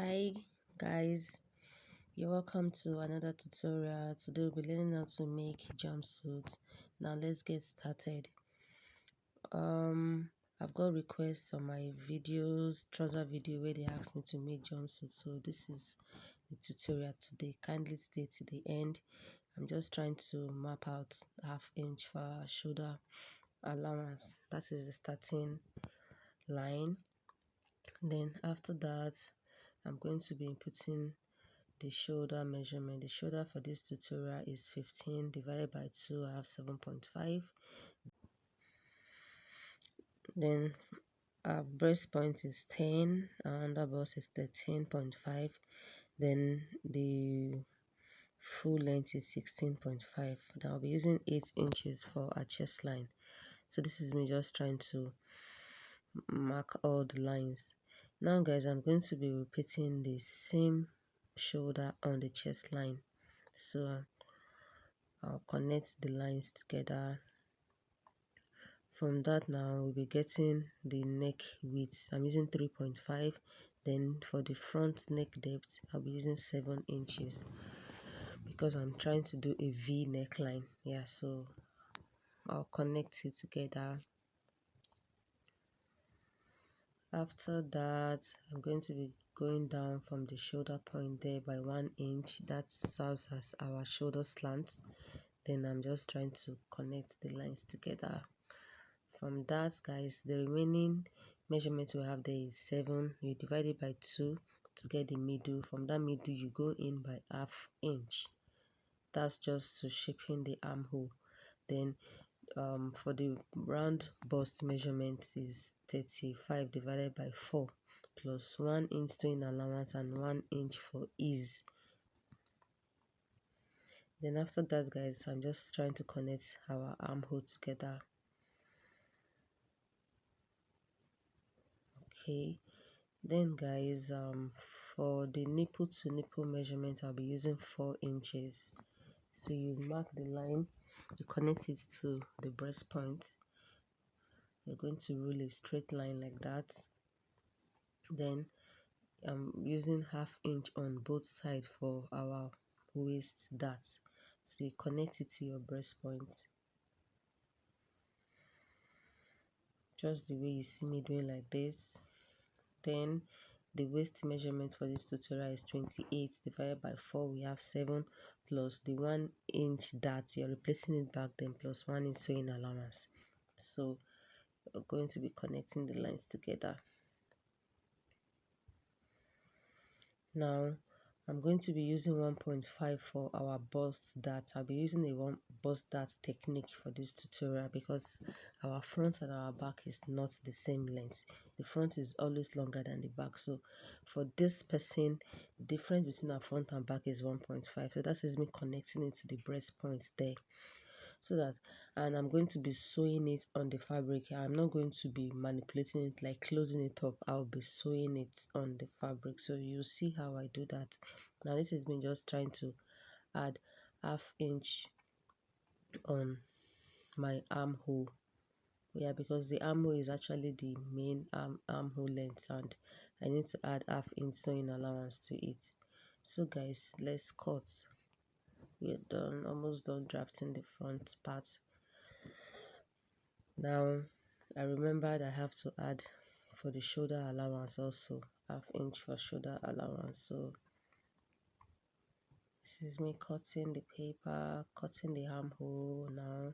Hi guys, you're welcome to another tutorial. Today we'll be learning how to make jumpsuits. Now let's get started. I've got requests on my videos, trouser video, where they asked me to make jumpsuits. So this is the tutorial today. Kindly stay to the end. I'm just trying to map out half-inch for shoulder allowance. That is the starting line. Then after that, I'm going to be inputting the shoulder measurement. The shoulder for this tutorial is 15 divided by 2. I have 7.5. Then our breast point is 10, our under bust is 13.5. Then the full length is 16.5. Then I'll be using 8 inches for our chest line. So this is me just trying to mark all the lines. Now guys, I'm going to be repeating the same shoulder on the chest line. So I'll connect the lines together. From that, now we'll be getting the neck width. I'm using 3.5. Then for the front neck depth, I'll be using 7 inches because I'm trying to do a V neckline. Yeah, so I'll connect it together. After that, I'm going to be going down from the shoulder point there by 1 inch. That serves as our shoulder slant. Then I'm just trying to connect the lines together. From that, guys, the remaining measurement we have there is 7. You divide it by 2 to get the middle. From that middle, you go in by ½ inch. That's just to shaping the armhole. Then for the round bust measurement is 35 divided by 4 plus 1 inch sewing allowance and 1 inch for ease. Then after that, guys, I'm just trying to connect our armhole together. Okay, then guys, for the nipple to nipple measurement, I'll be using 4 inches. So you mark the line, you connect it to the breast point. You're going to rule a straight line like that. Then I'm using ½ inch on both sides for our waist dart. So you connect it to your breast point, just the way you see me doing like this. Then the waist measurement for this tutorial is 28 divided by 4. We have 7 plus the 1 inch dart. You're replacing it back, then plus 1 inch sewing allowance. So we're going to be connecting the lines together. Now I'm going to be using 1.5 for our bust dart. I'll be using a bust dart technique for this tutorial because our front and our back is not the same length. The front is always longer than the back. So for this person, the difference between our front and back is 1.5. So that is me connecting it to the breast point there. So that, and I'm going to be sewing it on the fabric. I'm not going to be manipulating it like closing it up. I'll be sewing it on the fabric. So you see how I do that. Now this is me just trying to add ½ inch on my armhole. Yeah, because the armhole is actually the main armhole length, and I need to add ½ inch sewing allowance to it. So guys, let's cut. We're done, almost done drafting the front part. Now I remembered I have to add for the shoulder allowance also, ½ inch for shoulder allowance. So this is me cutting the paper, cutting the armhole. Now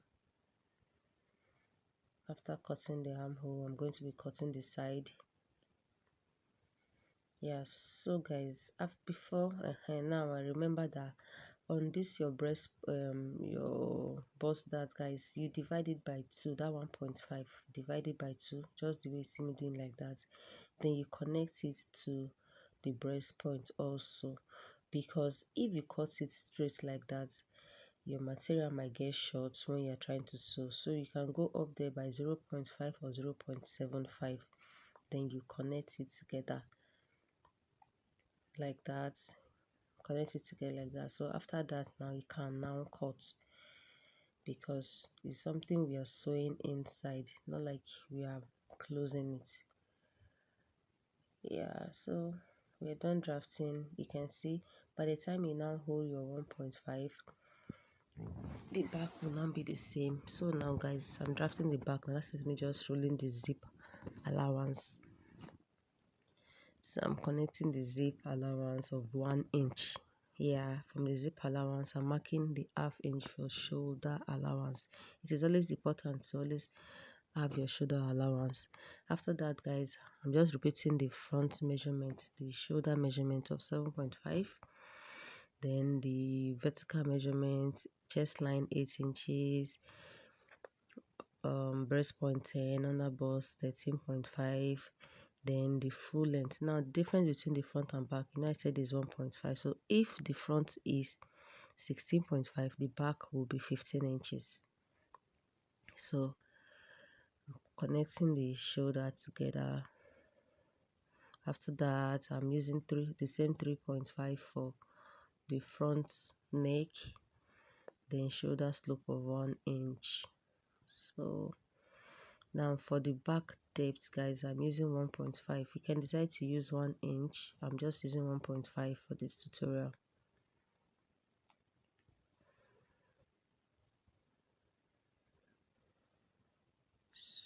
after cutting the armhole, I'm going to be cutting the side. Yes, so guys, before now I remember that on this your breast your bust dart, guys, you divide it by 2. That 1.5 divided by 2, just the way you see me doing like that. Then you connect it to the breast point also, because if you cut it straight like that, your material might get short when you're trying to sew. So you can go up there by 0.5 or 0.75. Then you connect it together like that, connect it together like that. So after that, now you can now cut, because it's something we are sewing inside, not like we are closing it. Yeah, so we're done drafting. You can see by the time you now hold your 1.5, the back will now be the same. So now guys, I'm drafting the back. Now that is me just rolling the zip allowance. So I'm connecting the zip allowance of 1 inch. Yeah, from the zip allowance, I'm marking the ½ inch for shoulder allowance. It is always important to always have your shoulder allowance. After that, guys, I'm just repeating the front measurement, the shoulder measurement of 7.5, then the vertical measurement, chest line 8 inches, breast point 10, under bust 13.5, then the full length. Now the difference between the front and back, I said is 1.5. So if the front is 16.5, the back will be 15 inches. So connecting the shoulder together. After that, I'm using the same 3.5 for the front neck, then shoulder slope of 1 inch. So now for the back depth, guys, I'm using 1.5. You can decide to use 1 inch. I'm just using 1.5 for this tutorial.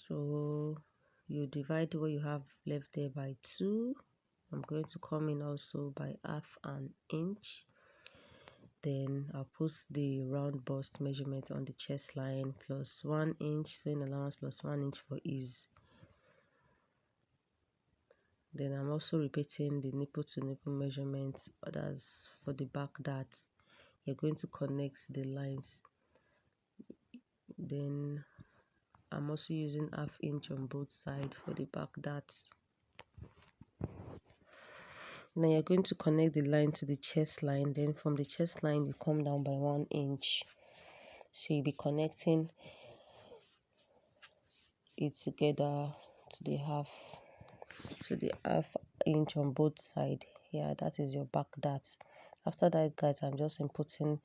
So you divide what you have left there by 2. I'm going to come in also by ½ inch. Then I'll put the round bust measurement on the chest line plus 1 inch, sewing allowance plus 1 inch for ease. Then I'm also repeating the nipple to nipple measurement. That's for the back dart. You're going to connect the lines. Then I'm also using ½ inch on both sides for the back dart. Now you're going to connect the line to the chest line. Then from the chest line, you come down by 1 inch. So you'll be connecting it together to the ½ inch on both sides. Yeah, that is your back dart. After that, guys, I'm just inputting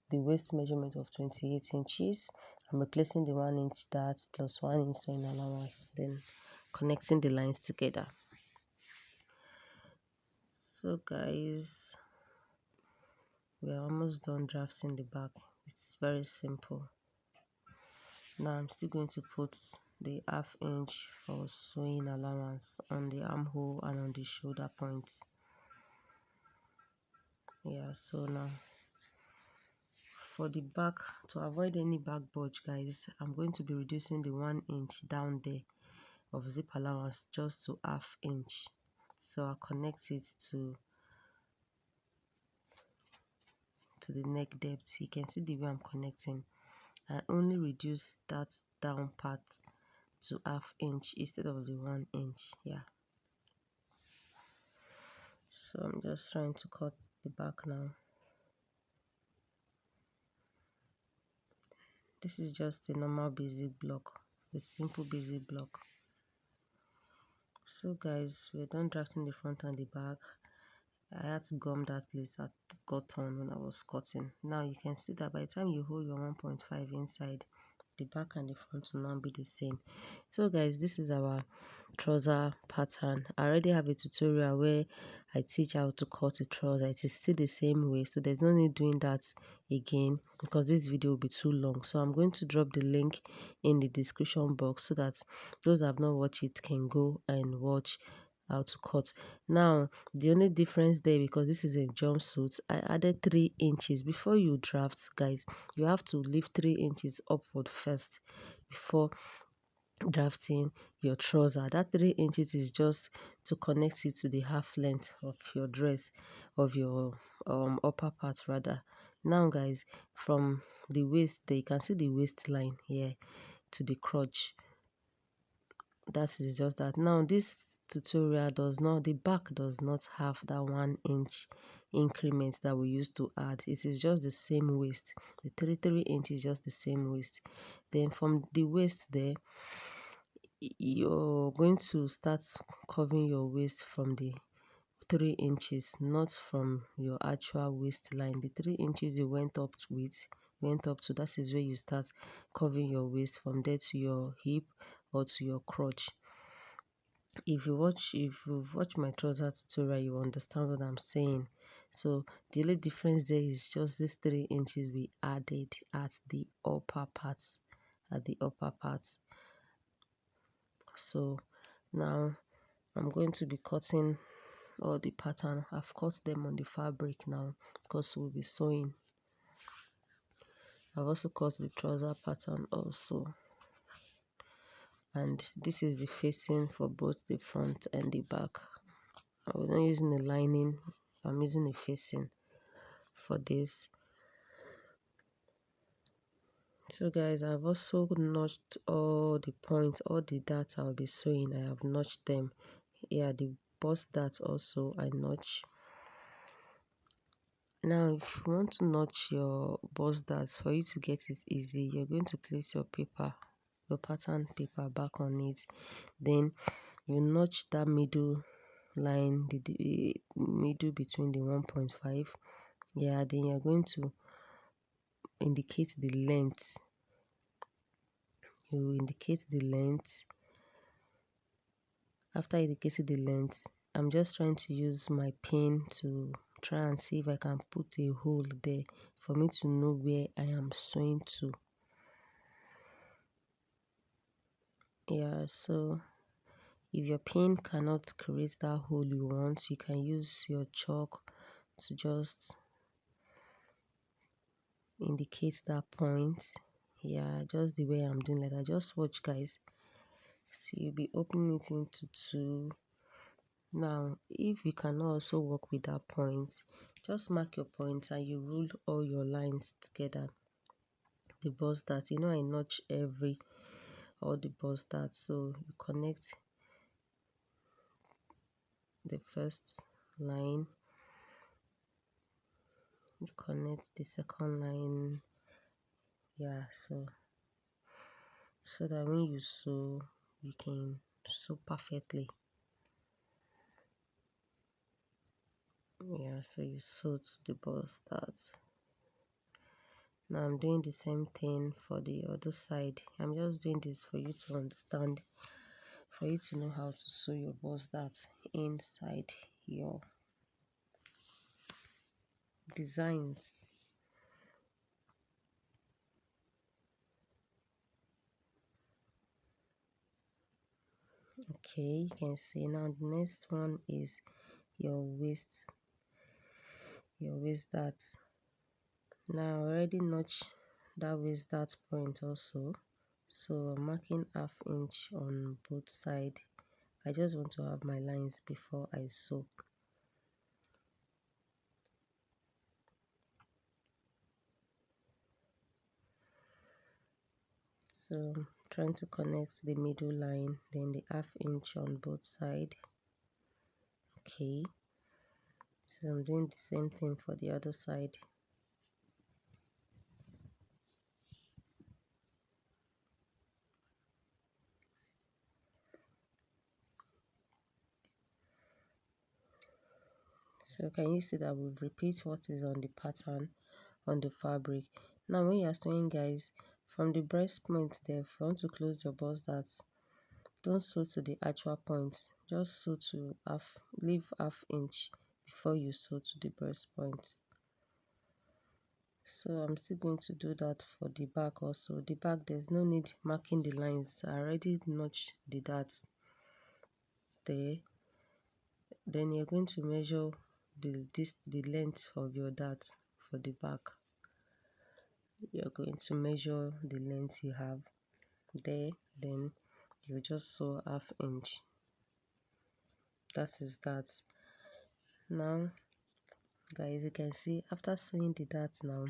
the waist measurement of 28 inches. I'm replacing the 1 inch dart plus 1 inch sewing allowance, then connecting the lines together. So guys, we're almost done drafting the back. It's very simple. Now I'm still going to put the ½ inch for sewing allowance on the armhole and on the shoulder points. Yeah, so now for the back, to avoid any back bulge, guys, I'm going to be reducing the 1 inch down there of zip allowance just to ½ inch. So I'll connect it to the neck depth. You can see the way I'm connecting. I only reduce that down part to ½ inch instead of the 1 inch. Yeah, so I'm just trying to cut the back now. This is just a normal basic block, a simple basic block. So guys, we're done drafting the front and the back. I had to gum that place that got torn when I was cutting. Now you can see that by the time you hold your 1.5 inside, the back and the front will now be the same. So guys, this is our trouser pattern. I already have a tutorial where I teach how to cut a trouser. It is still the same way, so there's no need doing that again because this video will be too long. So I'm going to drop the link in the description box so that those that have not watched it can go and watch how to cut. Now the only difference there, because this is a jumpsuit, I added 3 inches. Before you draft, guys, you have to leave 3 inches upward first before drafting your trouser. That 3 inches is just to connect it to the half length of your dress, of your upper part rather. Now guys, from the waist there, you can see the waistline here to the crotch. That is just that. Now this tutorial the back does not have that 1 inch increment that we used to add. It is just the same waist. The 3 inches is just the same waist. Then from the waist there, you're going to start covering your waist from the 3 inches, not from your actual waistline. The 3 inches you went up to, that is where you start covering your waist, from there to your hip or to your crotch. If you've watched my trouser tutorial, you understand what I'm saying. So the only difference there is just this 3 inches we added at the upper parts, so now I'm going to be cutting all the pattern. I've cut them on the fabric now because we'll be sewing. I've also cut the trouser pattern also, and this is the facing for both the front and the back. I'm not using a lining, I'm using a facing for this. So guys, I've also notched all the points, all the darts I'll be sewing. I have notched them. Yeah, the bust dart also I notch. Now if you want to notch your bust darts, for you to get it easy, you're going to place your paper, your pattern paper back on it. Then you notch that middle line, the middle between the 1.5. Yeah, then you're going to indicate the length. You indicate the length. After indicating the length, I'm just trying to use my pin to try and see if I can put a hole there for me to know where I am sewing to. Yeah, so if your pin cannot create that hole you want, you can use your chalk to just indicate that point. Yeah, just the way I'm doing like that. Just watch guys. So you'll be opening it into two. Now if you cannot also work with that point, just mark your points and you rule all your lines together. The bust dart, you know, I notch all the bust darts, so you connect the first line, you connect the second line. Yeah, so that when you sew, you can sew perfectly. Yeah, so you sew to the bust dart. Now I'm doing the same thing for the other side. I'm just doing this for you to understand, for you to know how to sew your bust dart inside your designs. Okay, you can see now the next one is your waist dart. Now I already notched that waist dart point also, so I'm marking ½ inch on both sides. I just want to have my lines before I sew. So I'm trying to connect the middle line, then the ½ inch on both sides. Okay, so I'm doing the same thing for the other side. So can you see that we've repeat what is on the pattern on the fabric. Now when you are sewing guys, from the breast point there, if you want to close your bust darts, don't sew to the actual points, just sew to leave ½ inch before you sew to the breast point. So I'm still going to do that for the back also. The back, there's no need marking the lines, I already notched the darts there. Then you're going to measure the length of your darts for the back. You're going to measure the length you have there, then you just sew ½ inch. That is that. Now guys, you can see after sewing the darts, now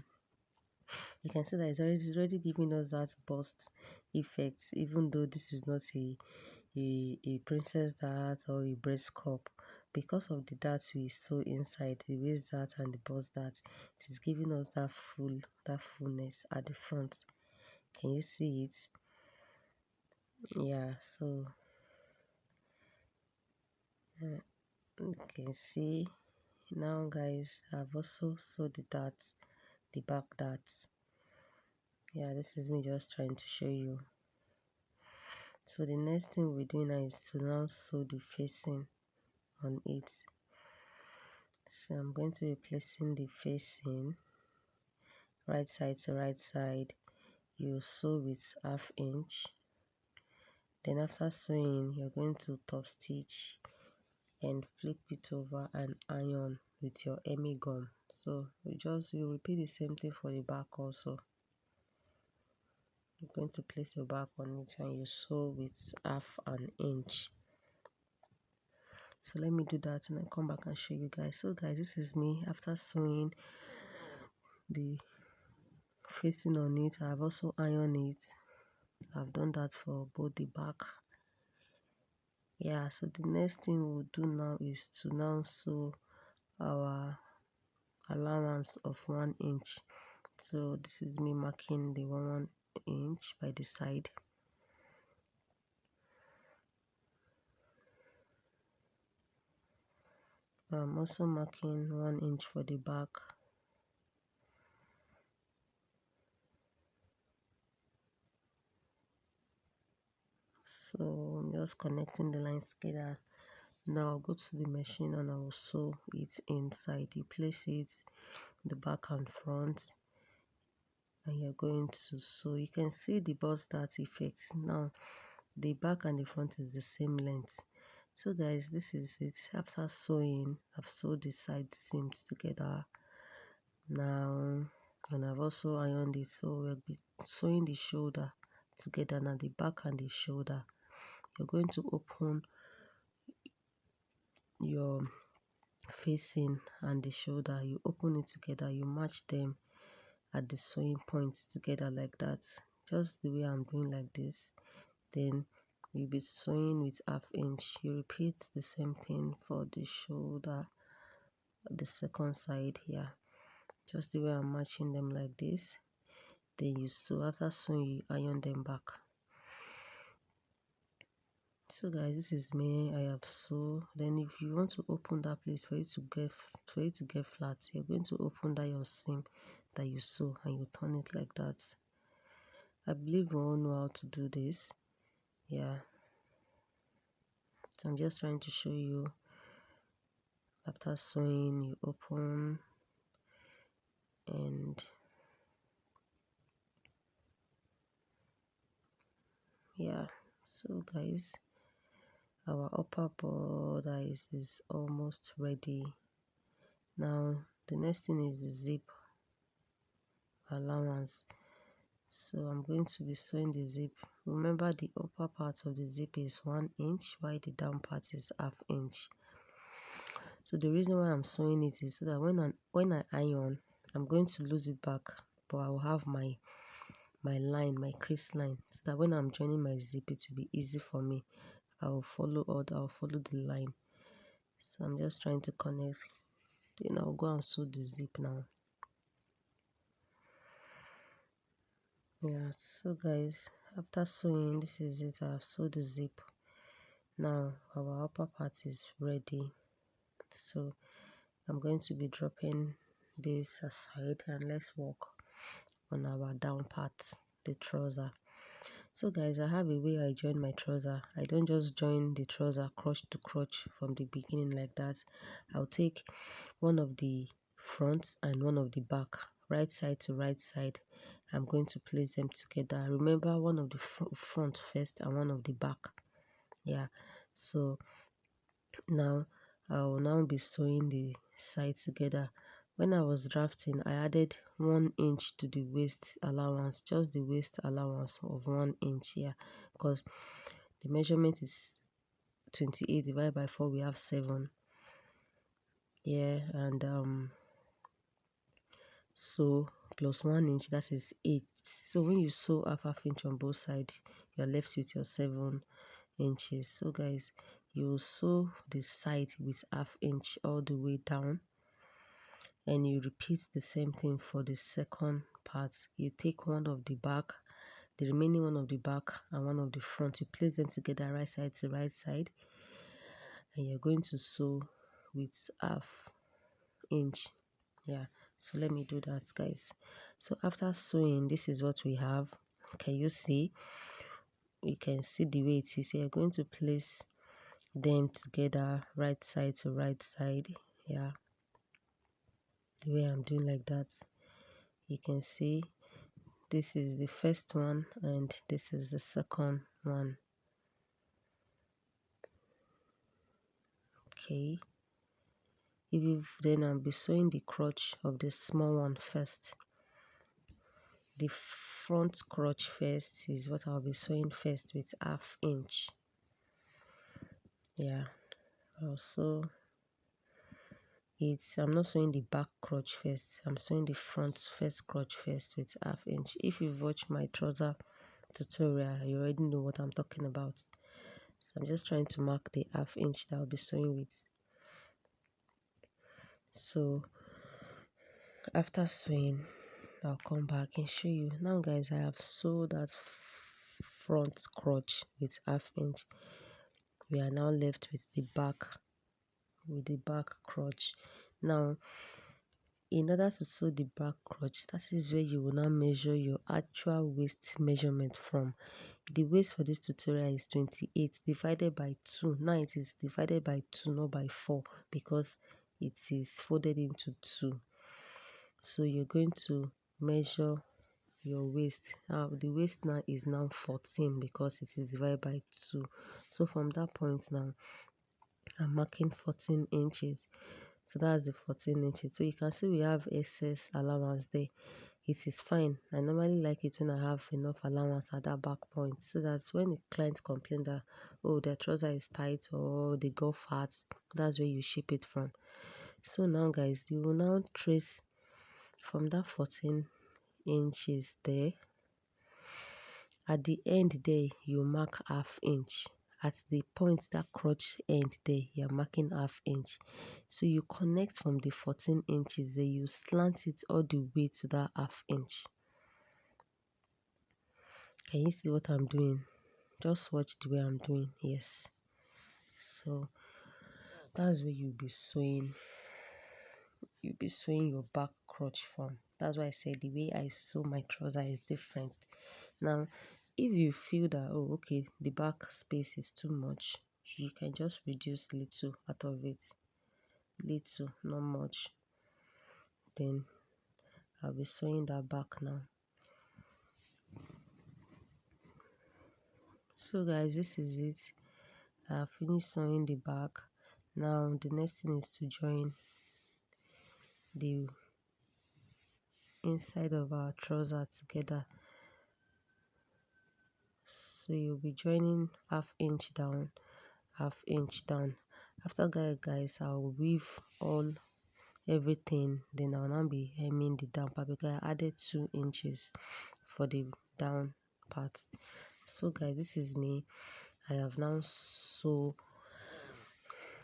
you can see that it's already giving us that bust effect, even though this is not a princess dart or a breast cup. Because of the darts we sew inside, the waist dart and the bust dart, it is giving us that fullness at the front. Can you see it? Yeah, so you can see now guys, I've also sewed the back darts. Yeah, this is me just trying to show you. So the next thing we do now is to now sew the facing on it. So I'm going to be placing the facing right side to right side. You sew with 1/2 inch. Then after sewing, you're going to top stitch and flip it over and iron with your hemi gum. So you repeat the same thing for the back also. You're going to place your back on it and you sew with 1/2 inch. So let me do that and I come back and show you guys. So guys, this is me after sewing the facing on it. I've also ironed it. I've done that for both the back. Yeah, so the next thing we'll do now is to now sew our allowance of 1 inch. So this is me marking the 1 inch by the side. I'm also marking 1 inch for the back. So I'm just connecting the lines together. Now I'll go to the machine and I will sew it inside. You place it the back and front and you're going to sew. You can see the bust dart effect. Now the back and the front is the same length. So guys, this is it. After sewing, I've sewed the side seams together now, and I've also ironed it. So we'll be sewing the shoulder together now, the back and the shoulder. You're going to open your facing and the shoulder. You open it together, you match them at the sewing point together like that, just the way I'm doing like this. Then you'll be sewing with 1/2 inch. You repeat the same thing for the shoulder, the second side here, just the way I'm matching them like this. Then you sew. After sewing, you iron them back. So guys, this is me. I have sewn. Then if you want to open that place for it to get flat, you're going to open that your seam that you sew and you turn it like that. I believe we all know how to do this. Yeah, so I'm just trying to show you. After sewing, you open and yeah. So guys, our upper border is almost ready. Now the next thing is the zip allowance. So I'm going to be sewing the zip. Remember, the upper part of the zip is 1 inch while the down part is 1/2 inch. So the reason why I'm sewing it is so that when I iron, I'm going to lose it back, but I will have my line, my crease line, so that when I'm joining my zip, it will be easy for me. I'll follow the line. So I'm just trying to connect. Then I'll go and sew the zip now. Yeah, so guys, after sewing, this is it. I've sewed the zip. Now our upper part is ready. So I'm going to be dropping this aside and let's work on our down part, the trouser. So guys, I have a way I join my trouser. I don't just join the trouser crotch to crotch from the beginning like that. I'll take one of the fronts and one of the back, right side to right side. I'm going to place them together. Remember, one of the front first and one of the back. Yeah, so now I will now be sewing the sides together. When I was drafting, I added 1 inch to the waist allowance, just the waist allowance of 1 inch here, because the measurement is 28 divided by 4, we have 7. Yeah, and so plus 1 inch, that is 8. So when you sew half inch on both sides, you're left with your 7 inches. So guys, you will sew the side with 1/2 inch all the way down, and you repeat the same thing for the second part. You take one of the back, the remaining one of the back and one of the front, you place them together right side to right side, and you're going to sew with 1/2 inch. Yeah, so let me do that guys. So after sewing, this is what we have. Can you see? you can see the way it is. You're going to place them together, right side to right side. Yeah, the way I'm doing like that. You can see this is the first one and this is the second one. Okay, if you then I'll be sewing the crotch of the small one first. The front crotch first is what I'll be sewing first with 1/2 inch. Yeah, also I'm not sewing the back crotch first, I'm sewing the front first crotch first with 1/2 inch. If you've watched my trouser tutorial, you already know what I'm talking about. So I'm just trying to mark the 1/2 inch that I'll be sewing with. So after sewing, I'll come back and show you. Now guys, I have sewed that front crotch with 1/2 inch. We are now left with the back crotch. Now in order to sew the back crotch, that is where you will now measure your actual waist measurement from. The waist for this tutorial is 28 divided by 2. Now it is divided by 2, not by 4, because it is folded into 2. So you're going to measure your waist. The waist now is now 14 because it is divided by 2. So from that point now, I'm marking 14 inches. So that's the 14 inches. So you can see we have excess allowance there. It is fine. I normally like it when I have enough allowance at that back point, so that when the client complain that, oh, their trouser is tight or they go fat, that's where you shape it from. So now guys, you will now trace from that 14 inches there. At the end there, you mark 1/2 inch. At the point that crotch end there, you're marking 1/2 inch. So you connect from the 14 inches there, you slant it all the way to that 1/2 inch. Can you see what I'm doing? Just watch the way I'm doing. Yes. So that's where you'll be sewing your back crotch from. That's why I said the way I sew my trouser is different. Now if you feel that, oh okay, the back space is too much, you can just reduce little out of it, little, not much. Then I'll be sewing that back now. So guys, this is it. I finished sewing the back. Now the next thing is to join the inside of our trouser together. So you'll be joining 1/2 inch down, 1/2 inch down. After that guys, I'll weave everything, then I'll now be hemming the down part because I added 2 inches for the down part. So guys, this is me. I have now sewn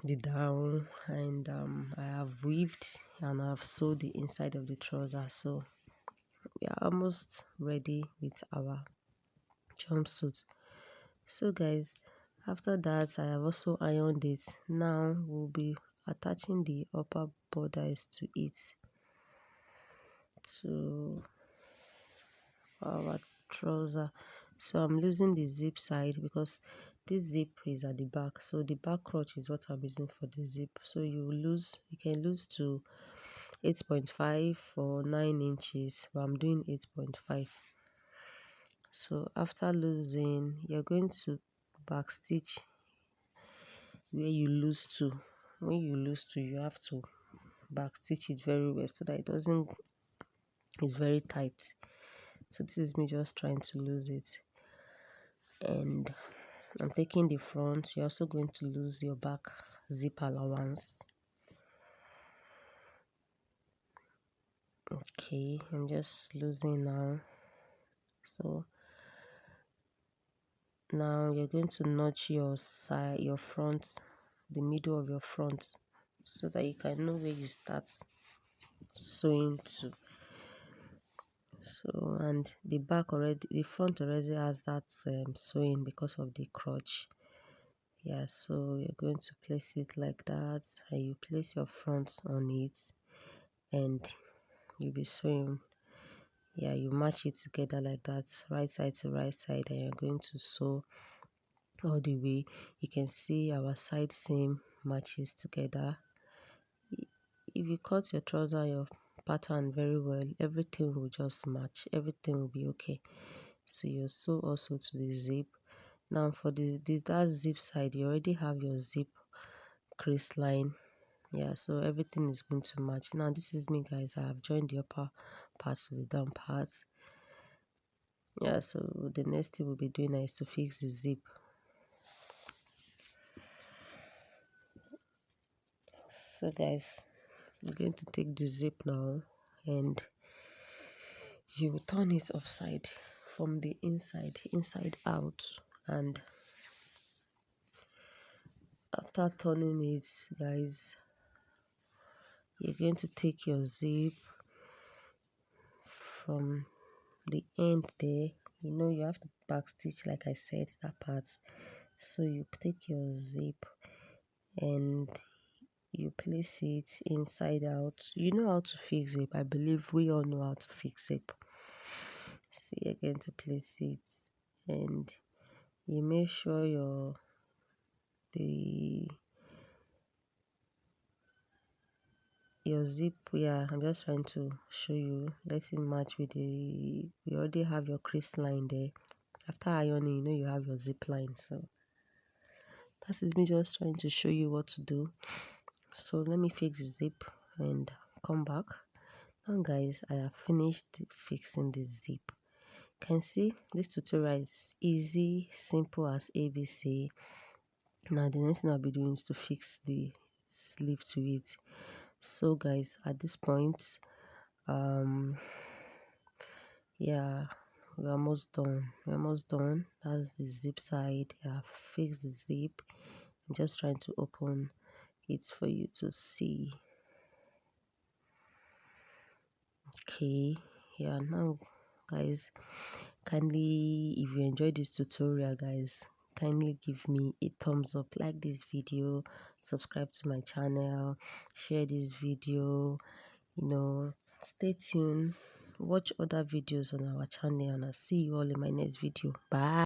the down, and I have weaved and I have sewed the inside of the trouser. So we are almost ready with our jumpsuit. So guys, after that I have also ironed it. Now we'll be attaching the upper borders to it, to our trouser. So I'm losing the zip side because this zip is at the back, so the back crotch is what I'm using for the zip. So you can lose to 8.5 or 9 inches, but I'm doing 8.5. So after losing, you're going to back stitch where you lose to. When you lose to, you have to back stitch it very well so that it's very tight. So this is me just trying to lose it, and I'm taking the front. You're also going to lose your back zip allowance. Okay, I'm just losing now. So now you're going to notch your side, your front, the middle of your front, so that you can know where you start sewing to. So, and the front already has that sewing because of the crotch. Yeah, so you're going to place it like that, and you place your front on it, and you'll be sewing. Yeah, you match it together like that, right side to right side, and you're going to sew all the way. You can see our side seam matches together. If you cut your trouser, your pattern very well, everything will just match, everything will be okay. So you sew also to the zip. Now for that zip side, you already have your zip crease line. Yeah, so everything is going to match. Now this is me, guys. I have joined the upper parts to the down parts. Yeah, so the next thing we'll be doing now is to fix the zip. So guys, I'm going to take the zip now, and you will turn it upside from the inside out. And after turning it, guys, you're going to take your zip from the end there. You know, you have to back stitch like I said, that part. So you take your zip and you place it inside out. You know how to fix zip. I believe we all know how to fix zip. So you're going to place it, and you make sure the your zip, yeah, I'm just trying to show you, let it match with the, you already have your crease line there. After ironing, you know you have your zip line. So that is me just trying to show you what to do. So let me fix the zip and come back. Now guys, I have finished fixing the zip. You can see this tutorial is easy, simple as ABC. Now the next thing I'll be doing is to fix the sleeve to it. So guys, at this point, yeah, we're almost done. That's the zip side. I fixed the zip. I'm just trying to open it for you to see. Okay, yeah, now guys, kindly, if you enjoyed this tutorial, guys, kindly give me a thumbs up, like this video, subscribe to my channel, share this video, you know, stay tuned, watch other videos on our channel, and I'll see you all in my next video. Bye.